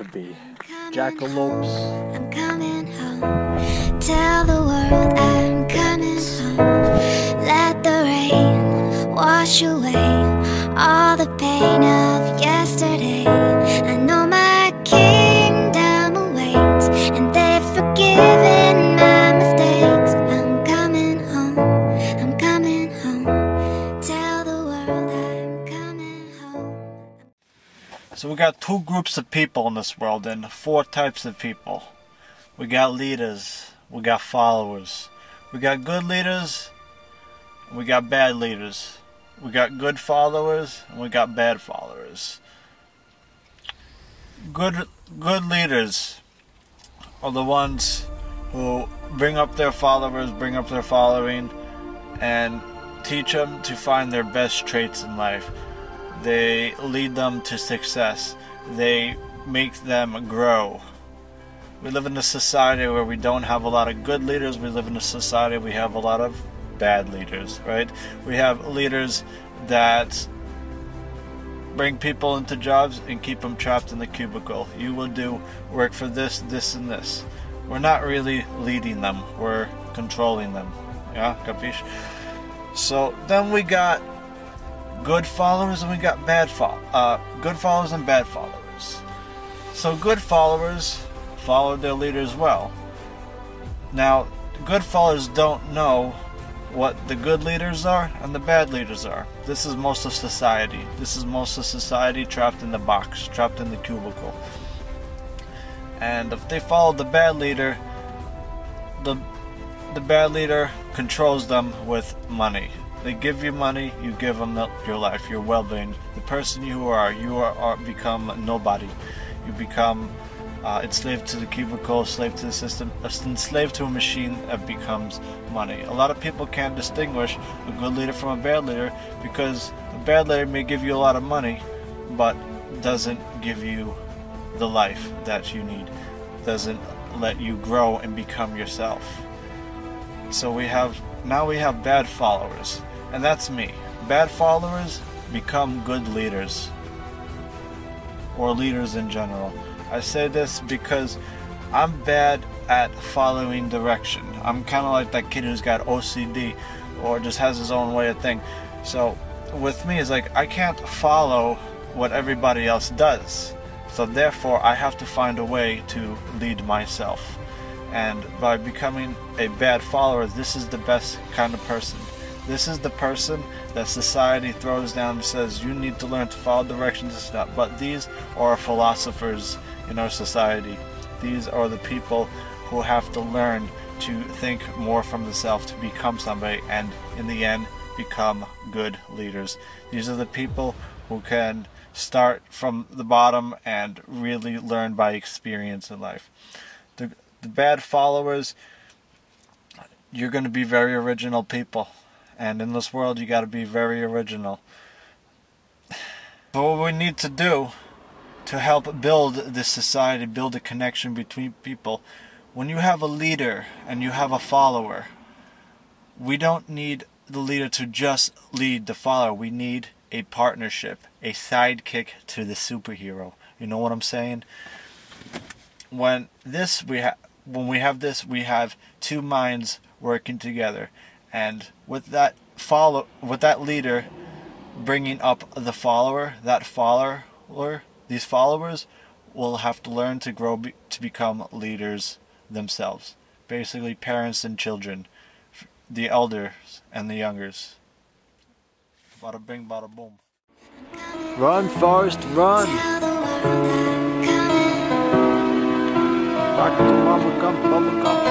could be jackalopes. I'm coming home. Tell the world I'm coming home. Let the rain wash away all the pain of yesterday. I know my kingdom awaits, and they've forgiven my mistakes. I'm coming home. I'm coming home. Tell the world I'm coming home. So we got two groups of people in this world, and four types of people. We got leaders, we got followers. We got good leaders, and we got bad leaders. We got good followers, and we got bad followers. Good leaders are the ones who bring up their followers, bring up their following, and teach them to find their best traits in life. They lead them to success. They make them grow. We live in a society where we don't have a lot of good leaders. We live in a society where we have a lot of bad leaders, right? We have leaders that bring people into jobs and keep them trapped in the cubicle. You will do work for this, this, and this. We're not really leading them. We're controlling them. Yeah, capiche? So then we got good followers and we got good followers and bad followers. So good followers follow their leaders well. Now, good followers don't know what the good leaders are and the bad leaders are. This is most of society. This is most of society trapped in the box, trapped in the cubicle. And if they follow the bad leader, the bad leader controls them with money. They give you money, you give them your life, your well-being. The person you are become nobody. You become enslaved to the cubicle, slave to the system, enslaved to a machine that becomes money. A lot of people can't distinguish a good leader from a bad leader because a bad leader may give you a lot of money, but doesn't give you the life that you need, doesn't let you grow and become yourself. So now we have bad followers. And that's me. Bad followers become good leaders. Or leaders in general. I say this because I'm bad at following direction. I'm kind of like that kid who's got OCD or just has his own way of thinking. So with me, it's like I can't follow what everybody else does. So therefore, I have to find a way to lead myself. And by becoming a bad follower, this is the best kind of person. This is the person that society throws down and says, you need to learn to follow directions. But these are philosophers in our society. These are the people who have to learn to think more from the self to become somebody and in the end become good leaders. These are the people who can start from the bottom and really learn by experience in life. The bad followers, you're going to be very original people. And in this world, you got to be very original. But what we need to do to help build this society, build a connection between people, when you have a leader and you have a follower, we don't need the leader to just lead the follower. We need a partnership, a sidekick to the superhero. You know what I'm saying? When we have this, we have two minds working together. And with that leader bringing up the follower, these followers will have to learn to grow to become leaders themselves. Basically, parents and children, the elders and the youngers. Bada bing, bada boom. Run, Forrest, run! Back to bubblegum, bubblegum.